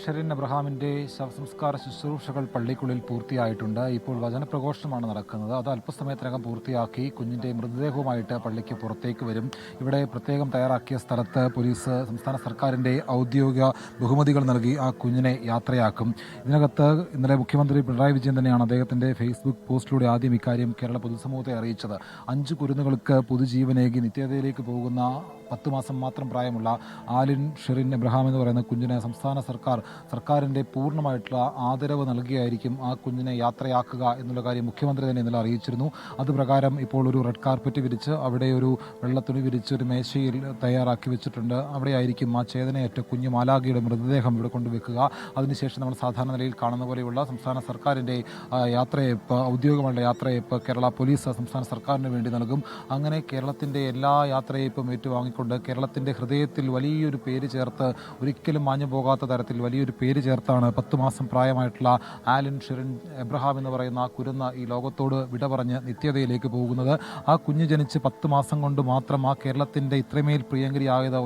ഷെറിൻ എബ്രഹാമിന്റെ ശവസംസ്കാര ശുശ്രൂഷകൾ പള്ളിക്കുള്ളിൽ പൂർത്തിയായിട്ടുണ്ട്. ഇപ്പോൾ വചനപ്രഘോഷമാണ് നടക്കുന്നത്. അത് അല്പസമയത്തിനകം പൂർത്തിയാക്കി കുഞ്ഞിന്റെ മൃതദേഹവുമായിട്ട് പള്ളിക്ക് പുറത്തേക്ക് വരും. ഇവിടെ പ്രത്യേകം തയ്യാറാക്കിയ സ്ഥലത്ത് പോലീസ് സംസ്ഥാന സർക്കാരിന്റെ ഔദ്യോഗിക ബഹുമതികൾ നൽകി ആ കുഞ്ഞിനെ യാത്രയാക്കും. ഇതിനകത്ത് ഇന്നലെ മുഖ്യമന്ത്രി പിണറായി വിജയൻ തന്നെയാണ് അദ്ദേഹത്തിന്റെ ഫേസ്ബുക്ക് പോസ്റ്റിലൂടെ ആദ്യം ഇക്കാര്യം കേരള പൊതുസമൂഹത്തെ അറിയിച്ചത്. 5 കുരുന്നുകൾക്ക് പുതുജീവനേകി നിത്യതയിലേക്ക് പോകുന്ന 10 മാസം മാത്രം പ്രായമുള്ള ആലിൻ ഷെറിൻ എബ്രഹാം എന്ന് പറയുന്ന കുഞ്ഞിനെ സംസ്ഥാന സർക്കാരിൻ്റെ പൂർണ്ണമായിട്ടുള്ള ആദരവ് നൽകിയായിരിക്കും ആ കുഞ്ഞിനെ യാത്രയാക്കുക എന്നുള്ള കാര്യം മുഖ്യമന്ത്രി തന്നെ ഇന്നലെ അറിയിച്ചിരുന്നു. അതുപ്രകാരം ഇപ്പോൾ ഒരു റെഡ് കാർപ്പറ്റ് വിരിച്ച് അവിടെ ഒരു വെള്ളത്തുണി വിരിച്ച് ഒരു മേശയിൽ തയ്യാറാക്കി വെച്ചിട്ടുണ്ട്. അവിടെയായിരിക്കും ആ ചേതനയേറ്റ കുഞ്ഞു മാലാഖയുടെ മൃതദേഹം ഇവിടെ കൊണ്ടുവെക്കുക. അതിനുശേഷം നമ്മൾ സാധാരണ നിലയിൽ കാണുന്ന പോലെയുള്ള സംസ്ഥാന സർക്കാരിൻ്റെ യാത്രയയപ്പ്, ഔദ്യോഗികമായുള്ള യാത്രയയപ്പ് കേരള പോലീസ് സംസ്ഥാന സർക്കാരിന് വേണ്ടി നൽകും. അങ്ങനെ കേരളത്തിൻ്റെ എല്ലാ യാത്രയയപ്പും ഏറ്റുവാങ്ങിക്കൊണ്ട് കേരളത്തിൻ്റെ ഹൃദയത്തിൽ വലിയൊരു പേര് ചേർത്ത്, ഒരിക്കലും മാഞ്ഞു പോകാത്ത തരത്തിൽ വലിയൊരു പേര് ചേർത്താണ് 10 മാസം പ്രായമായിട്ടുള്ള ആലിൻ ഷെറിൻ എബ്രഹാം എന്ന് പറയുന്ന ആ കുരുന്ന് ഈ ലോകത്തോട് വിട പറഞ്ഞ് നിത്യതയിലേക്ക് പോകുന്നത്. ആ കുഞ്ഞ് ജനിച്ച് 10 മാസം കൊണ്ട് മാത്രം ആ കേരളത്തിൻ്റെ ഇത്രമേൽ പ്രിയങ്കരിയായത്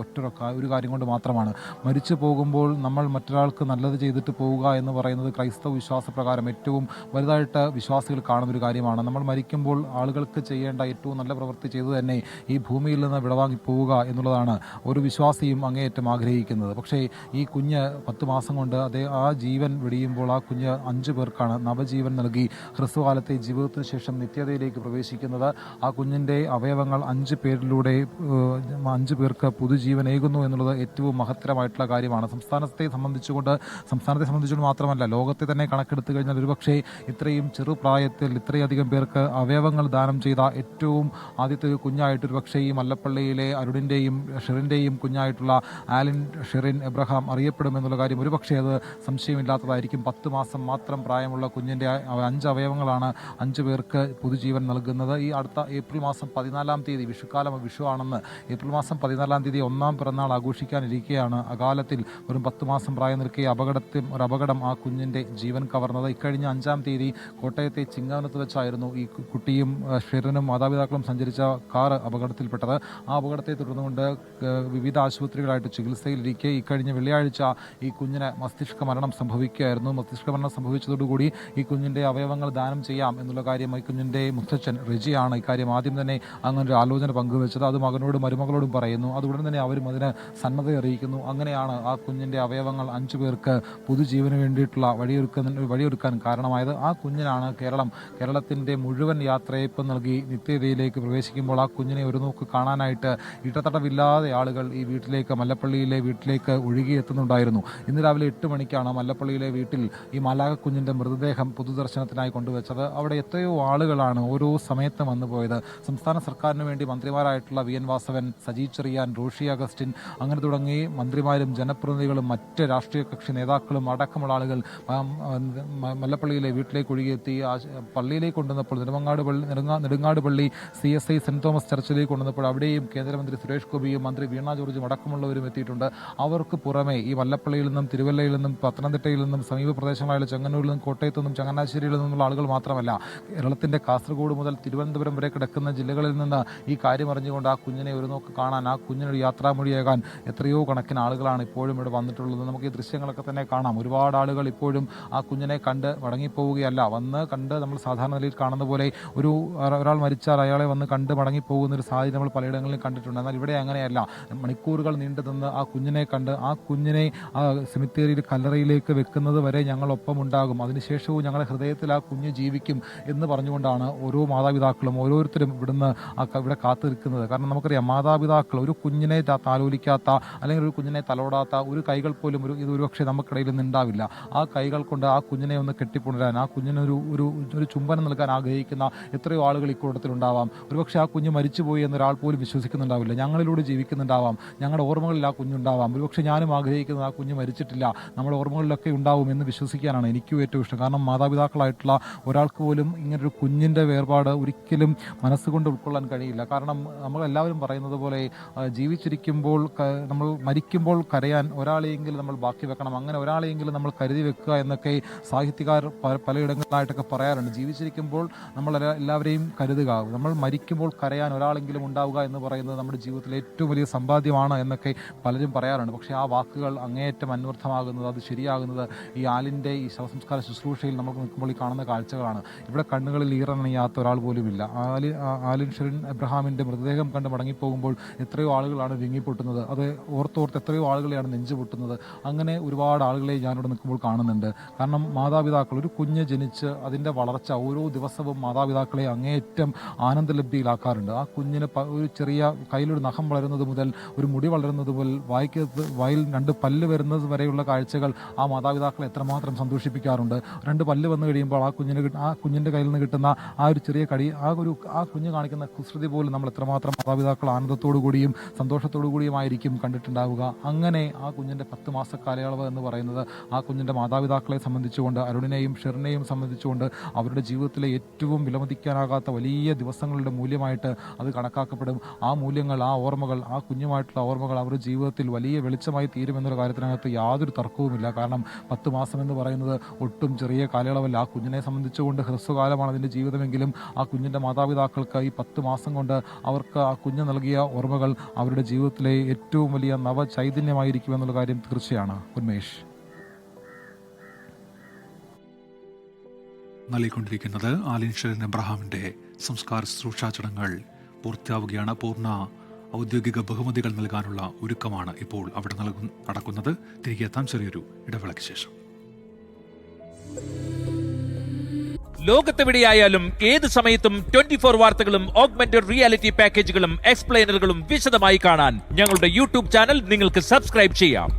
ഒരു കാര്യം കൊണ്ട് മാത്രമാണ്. മരിച്ചു പോകുമ്പോൾ നമ്മൾ മറ്റൊരാൾക്ക് നല്ലത് ചെയ്തിട്ട് പോവുക എന്ന് പറയുന്നത് ക്രൈസ്തവ വിശ്വാസപ്രകാരം ഏറ്റവും വലുതായിട്ട് വിശ്വാസികൾ കാണുന്നൊരു കാര്യമാണ്. നമ്മൾ മരിക്കുമ്പോൾ ആളുകൾക്ക് ചെയ്യേണ്ട ഏറ്റവും നല്ല പ്രവൃത്തി ചെയ്തു തന്നെ ഈ ഭൂമിയിൽ നിന്ന് വിടവാങ്ങി പോവുക എന്നുള്ളതാണ് ഒരു വിശ്വാസിയും അങ്ങേയറ്റം ആഗ്രഹിക്കുന്നത്. പക്ഷേ ഈ കുഞ്ഞ് 10 മാസം കൊണ്ട് ആ ജീവൻ വെടിയുമ്പോൾ ആ കുഞ്ഞ് 5 പേർക്കാണ് നവജീവൻ നൽകി ഹ്രസ്വകാലത്തെ ജീവിതത്തിന് ശേഷം നിത്യതയിലേക്ക് പ്രവേശിക്കുന്നത്. ആ കുഞ്ഞിൻ്റെ അവയവങ്ങൾ 5 പേരിലൂടെ 5 പേർക്ക് പുതുജീവനേകുന്നു എന്നുള്ളത് ഏറ്റവും മഹത്തരമായിട്ടുള്ള കാര്യമാണ്. സംസ്ഥാനത്തെ സംബന്ധിച്ചുകൊണ്ട് മാത്രമല്ല, ലോകത്തെ തന്നെ കണക്കെടുത്തു കഴിഞ്ഞാൽ ഒരുപക്ഷെ ഇത്രയും ചെറുപ്രായത്തിൽ ഇത്രയധികം പേർക്ക് അവയവങ്ങൾ ദാനം ചെയ്ത ഏറ്റവും ആദ്യത്തെ ഒരു കുഞ്ഞായിട്ട് ഒരുപക്ഷെ ഈ മല്ലപ്പള്ളിയിലെ അരുണിൻ്റെയും ഷെറിൻ്റെയും കുഞ്ഞായിട്ടുള്ള ആലിൻ ഷെറിൻ എബ്രഹാം അറിയപ്പെടുമെന്നുള്ള കാര്യം ഒരുപക്ഷെ അത് സംശയമില്ലാത്തതായിരിക്കും. 10 മാസം മാത്രം പ്രായമുള്ള കുഞ്ഞിൻ്റെ 5 അവയവങ്ങളാണ് 5 പേർക്ക് പുതുജീവൻ നൽകുന്നത്. ഈ അടുത്ത ഏപ്രിൽ മാസം 14-ാം തീയതി വിഷു ആണെന്ന് ഏപ്രിൽ മാസം 14-ാം തീയതി 1-ാം പിറന്നാൾ ആഘോഷിക്കാനിരിക്കെയാണ് അകാലത്തിൽ വെറും 10 മാസം പ്രായം നിൽക്കിയ ഒരു അപകടം ആ കുഞ്ഞിൻ്റെ ജീവൻ കവർന്നത്. ഇക്കഴിഞ്ഞ 5-ാം തീയതി കോട്ടയത്തെ ചിങ്ങവനത്ത് വെച്ചായിരുന്നു ഈ കുട്ടിയും ഷെറിനും മാതാപിതാക്കളും സഞ്ചരിച്ച കാർ അപകടത്തിൽപ്പെട്ടത്. ആ അപകടത്തെ തുടർന്നുകൊണ്ട് വിവിധ ആശുപത്രികളായിട്ട് ചികിത്സയിലിരിക്കെ ഇക്കഴിഞ്ഞ വെള്ളിയാഴ്ച ഈ കുഞ്ഞിന് മസ്തിഷ്ക മരണം സംഭവിക്കുകയായിരുന്നു. മസ്തിഷ്ക മരണം സംഭവിച്ചതോടുകൂടി ഈ കുഞ്ഞിൻ്റെ അവയവങ്ങൾ ദാനം ചെയ്യാം എന്നുള്ള കാര്യം ഈ കുഞ്ഞിൻ്റെ മുത്തച്ഛൻ റെജിയാണ് ഇക്കാര്യം ആദ്യം തന്നെ അങ്ങനൊരു ആലോചന പങ്കുവെച്ചത്. അത് മകനോടും മരുമകളോടും പറയുന്നു. അതുകൊണ്ട് തന്നെ അവരും അതിന് സന്നദ്ധ അറിയിക്കുന്നു. അങ്ങനെയാണ് ആ കുഞ്ഞിൻ്റെ അവയവങ്ങൾ 5 പേർക്ക് പുതുജീവന് വേണ്ടിയിട്ടുള്ള വഴിയൊരുക്കാൻ കാരണമായത്. ആ കുഞ്ഞിനാണ് കേരളത്തിൻ്റെ മുഴുവൻ യാത്രയയപ്പ് നൽകി നിത്യതയിലേക്ക് പ്രവേശിക്കുമ്പോൾ ആ കുഞ്ഞിനെ ഒരു നോക്ക് കാണാനായിട്ട് ഇടതടവില്ലാതെ ആളുകൾ ഈ മല്ലപ്പള്ളിയിലെ വീട്ടിലേക്ക് ഒഴുകിയെത്തുന്നുണ്ടായിരുന്നു. ഇന്ന് രാവിലെ 8 മണിക്കാണ് മല്ലപ്പള്ളിയിലെ വീട്ടിൽ ഈ മാലാഖ കുഞ്ഞിൻ്റെ മൃതദേഹം പൊതുദർശനത്തിനായി കൊണ്ടുവച്ചത്. അവിടെ എത്രയോ ആളുകളാണ് ഓരോ സമയത്തും വന്നുപോയത്. സംസ്ഥാന സർക്കാരിന് വേണ്ടി മന്ത്രിമാരായിട്ടുള്ള VN വാസവൻ, സജി ചെറിയാൻ, റോഷി അഗസ്റ്റിൻ, അങ്ങനെ തുടങ്ങി മന്ത്രിമാരും ജനപ്രതിനിധികളും മറ്റ് രാഷ്ട്രീയ കക്ഷി നേതാക്കളും അടക്കമുള്ള ആളുകൾ മല്ലപ്പള്ളിയിലെ വീട്ടിലേക്ക് ഒഴുകിയെത്തി. പള്ളിയിലേക്ക് കൊണ്ടുവന്നപ്പോൾ നെടുങ്ങാട് പള്ളി CSI സെന്റ് തോമസ് ചർച്ചിലേക്ക് കൊണ്ടുവന്നപ്പോൾ അവിടെയും കേന്ദ്രമന്ത്രി സുരേഷ് ഗോപിയും മന്ത്രി വീണ ജോർജും അടക്കമുള്ളവരും എത്തിയിട്ടുണ്ട്. അവർക്ക് പുറമെ ഈ മല്ലപ്പള്ളിയിൽ നിന്നും തിരുവല്ലയിൽ നിന്നും പത്തനംതിട്ടയിൽ നിന്നും സമീപ പ്രദേശങ്ങളായ ചെങ്ങന്നൂരിൽ നിന്നും കോട്ടയത്തു നിന്നും ചങ്ങനാശ്ശേരിയിൽ നിന്നുള്ള ആളുകൾ മാത്രമല്ല, കേരളത്തിൻ്റെ കാസർഗോഡ് മുതൽ തിരുവനന്തപുരം വരെ കിടക്കുന്ന ജില്ലകളിൽ നിന്ന് ഈ കാര്യം അറിഞ്ഞുകൊണ്ട് ആ കുഞ്ഞിനെ ഒരു നോക്ക് കാണാൻ, ആ കുഞ്ഞിനൊരു യാത്രാമൊഴിയാകാൻ എത്രയോ കണക്കിന് ആളുകളാണ് ഇപ്പോഴും ഇവിടെ വന്നിട്ടുള്ളത്. നമുക്ക് ഈ ദൃശ്യങ്ങളൊക്കെ തന്നെ കാണാം. ഒരുപാട് ആളുകൾ ഇപ്പോഴും ആ കുഞ്ഞിനെ കണ്ട് മടങ്ങിപ്പോവുകയല്ല, വന്ന് കണ്ട് നമ്മൾ സാധാരണ നിലയിൽ കാണുന്ന പോലെ ഒരാൾ മരിച്ചാൽ അയാളെ വന്ന് കണ്ട് മടങ്ങിപ്പോകുന്ന ഒരു സാഹചര്യം നമ്മൾ പലയിടങ്ങളിലും കണ്ടിട്ടുണ്ട്. എന്നാൽ ഇവിടെ അങ്ങനെയല്ല. മണിക്കൂറുകൾ നീണ്ടു നിന്ന് ആ കുഞ്ഞിനെ കണ്ട് ആ കുഞ്ഞിനെ ആ സെമിത്തേരിയിൽ കല്ലറയിലേക്ക് വെക്കുന്നത് വരെ ഞങ്ങളൊപ്പം ഉണ്ടാകും, അതിനുശേഷവും ഞങ്ങളുടെ ഹൃദയത്തിൽ ആ കുഞ്ഞ് ജീവിക്കും എന്ന് പറഞ്ഞുകൊണ്ടാണ് ഓരോ മാതാപിതാക്കളും ഓരോരുത്തരും ഇവിടെ കാത്തു നിൽക്കുന്നത്. കാരണം നമുക്കറിയാം, മാതാപിതാക്കൾ ഒരു കുഞ്ഞിനെ താലോലിക്കാത്ത അല്ലെങ്കിൽ ഒരു കുഞ്ഞിനെ തലോടാത്ത ഒരു കൈകൾ പോലും ഇത് ഒരുപക്ഷെ നമുക്കിടയിൽ നിന്ന് ഉണ്ടാവില്ല. ആ കൈകൾ കൊണ്ട് ആ കുഞ്ഞിനെ ഒന്ന് കെട്ടിപ്പുണരാൻ, ആ കുഞ്ഞിനൊരു ഒരു ചുംബനം നൽകാൻ ആഗ്രഹിക്കുന്ന എത്രയോ ആളുകൾ ഇക്കൂട്ടത്തിലുണ്ടാവാം. ഒരുപക്ഷെ ആ കുഞ്ഞ് മരിച്ചുപോയി എന്നൊരാൾ പോലും വിശ്വസിക്കുന്നുണ്ടാവില്ല. ഞങ്ങളിലൂടെ ജീവിക്കുന്നുണ്ടാവാം, ഞങ്ങളുടെ ഓർമ്മകളിൽ ആ കുഞ്ഞുണ്ടാവാം. ഒരുപക്ഷെ ഞാനും ആഗ്രഹിക്കുന്നത് ആ കുഞ്ഞ് മരിച്ചിട്ടില്ല, നമ്മുടെ ഓർമ്മകളിലൊക്കെ ഉണ്ടാവും എന്ന് വിശ്വസിക്കാനാണ് എനിക്കും ഏറ്റവും ഇഷ്ടം. കാരണം മാതാപിതാക്കളായിട്ടുള്ള ഒരാൾക്ക് പോലും ഇങ്ങനൊരു കുഞ്ഞിൻ്റെ വേർപാട് ഒരിക്കലും മനസ്സുകൊണ്ട് ഉൾക്കൊള്ളാൻ കഴിയില്ല. കാരണം നമ്മളെല്ലാവരും പറയുന്നത് പോലെ ജീവിച്ചിരിക്കുമ്പോൾ നമ്മൾ മരിക്കുമ്പോൾ കരയാൻ ഒരാളെയെങ്കിലും നമ്മൾ ബാക്കി വെക്കണം, അങ്ങനെ ഒരാളെയെങ്കിലും നമ്മൾ കരുതി വെക്കുക എന്നൊക്കെ സാഹിത്യകാർ പലയിടങ്ങളിലായിട്ടൊക്കെ പറയാറുണ്ട്. ജീവിച്ചിരിക്കുമ്പോൾ നമ്മൾ എല്ലാവരെയും കരുതുക, നമ്മൾ മരിക്കുമ്പോൾ കരയാൻ ഒരാളെങ്കിലും ഉണ്ടാവുക എന്ന് പറയുന്നത് നമ്മുടെ ജീവിതത്തിൽ ജീവിതത്തിലെ ഏറ്റവും വലിയ സമ്പാദ്യമാണ് എന്നൊക്കെ പലരും പറയാറുണ്ട്. പക്ഷേ ആ വാക്കുകൾ അങ്ങേയറ്റം അന്വർത്ഥമാകുന്നത്, അത് ശരിയാകുന്നത് ഈ ആലിൻ്റെ ഈ ശവസംസ്കാര ശുശ്രൂഷയിൽ നമുക്ക് നിൽക്കുമ്പോൾ ഈ കാണുന്ന കാഴ്ചകളാണ്. ഇവിടെ കണ്ണുകളിൽ ഈറനണിയാത്ത ഒരാൾ പോലുമില്ല. ആലിൻ ഷെറിൻ എബ്രഹാമിൻ്റെ മൃതദേഹം കണ്ട് മടങ്ങിപ്പോകുമ്പോൾ എത്രയോ ആളുകളാണ് വിങ്ങിപ്പൊട്ടുന്നത്. അത് ഓർത്തോർത്ത് എത്രയോ ആളുകളെയാണ് നെഞ്ചു പൊട്ടുന്നത്. അങ്ങനെ ഒരുപാട് ആളുകളെ ഞാനിവിടെ നിൽക്കുമ്പോൾ കാണുന്നുണ്ട്. കാരണം മാതാപിതാക്കൾ, ഒരു കുഞ്ഞ് ജനിച്ച് അതിൻ്റെ വളർച്ച ഓരോ ദിവസവും മാതാപിതാക്കളെ അങ്ങേയറ്റം ആനന്ദലബ്ധിയിലാക്കാറുണ്ട്. ആ കുഞ്ഞിന് ഒരു ചെറിയ കയ്യിലൊരു നഖം വളരുന്നത് മുതൽ ഒരു മുടി വളരുന്നത് മുതൽ വായിൽ 2 പല്ല് വരുന്നത് വരെയുള്ള കാഴ്ചകൾ ആ മാതാപിതാക്കളെ എത്രമാത്രം സന്തോഷിപ്പിക്കാറുണ്ട്. 2 പല്ല് വന്നു കഴിയുമ്പോൾ ആ കുഞ്ഞിൻ്റെ കയ്യിൽ നിന്ന് കിട്ടുന്ന ആ ഒരു ചെറിയ കടി, ആ കുഞ്ഞ് കാണിക്കുന്ന കുസൃതി പോലും നമ്മൾ എത്രമാത്രം മാതാപിതാക്കൾ ആനന്ദത്തോടു കൂടിയും സന്തോഷത്തോടു കൂടിയുമായിരിക്കും കണ്ടിട്ടുണ്ടാവുക. അങ്ങനെ ആ കുഞ്ഞിൻ്റെ 10 മാസ കാലയളവ് എന്ന് പറയുന്നത് ആ കുഞ്ഞിൻ്റെ മാതാപിതാക്കളെ സംബന്ധിച്ചുകൊണ്ട്, അരുണിനെയും ഷെറിനെയും സംബന്ധിച്ചുകൊണ്ട് അവരുടെ ജീവിതത്തിലെ ഏറ്റവും വിലമതിക്കാനാകാത്ത വലിയ ദിവസങ്ങളുടെ മൂല്യമായിട്ട് അത് കണക്കാക്കപ്പെടും. ആ മൂല്യങ്ങൾ, ആ ഓർമ്മകൾ, ആ കുഞ്ഞുമായിട്ടുള്ള ഓർമ്മകൾ അവരുടെ ജീവിതത്തിൽ വലിയ വെളിച്ചമായി തീരുമെന്നുള്ള കാര്യത്തിനകത്ത് യാതൊരു തർക്കവുമില്ല. കാരണം 10 മാസം എന്ന് പറയുന്നത് ഒട്ടും ചെറിയ കാലയളവല്ല. ആ കുഞ്ഞിനെ സംബന്ധിച്ചുകൊണ്ട് ഹ്രസ്വകാലമാണ് അതിൻ്റെ ജീവിതമെങ്കിലും ആ കുഞ്ഞിൻ്റെ മാതാപിതാക്കൾക്ക് ഈ 10 മാസം കൊണ്ട് അവർക്ക് ആ കുഞ്ഞ് നൽകിയ ഓർമ്മകൾ അവരുടെ ജീവിതത്തിലെ ഏറ്റവും വലിയ നവചൈതന്യമായിരിക്കുമെന്നുള്ള കാര്യം തീർച്ചയാണ്. ഉന്മേഷ് നൽകിക്കൊണ്ടിരിക്കുന്നത് ആലിൻ ഷെറിൻ എബ്രഹാമിൻ്റെ സംസ്കാര ശുശ്രൂഷാ ചടങ്ങുകൾ പൂർത്തിയാവുകയാണ്. പൂർണ്ണ ഔദ്യോഗിക ബഹുമതികൾ നൽകാനുള്ള ഒരുക്കമാണ് ഇപ്പോൾ അവിടെ നടക്കുന്നത്. തിരികെ എത്താം ചെറിയൊരു ഇടവേളയ്ക്ക് ശേഷം. ലോകത്തെവിടെയായാലും ഏത് സമയത്തും 24 വാർത്തകളും ഓഗ്മെന്റഡ് റിയാലിറ്റി പാക്കേജുകളും എക്സ്പ്ലെയിനറുകളും വിശദമായി കാണാൻ ഞങ്ങളുടെ യൂട്യൂബ് ചാനൽ നിങ്ങൾക്ക് സബ്സ്ക്രൈബ് ചെയ്യാം.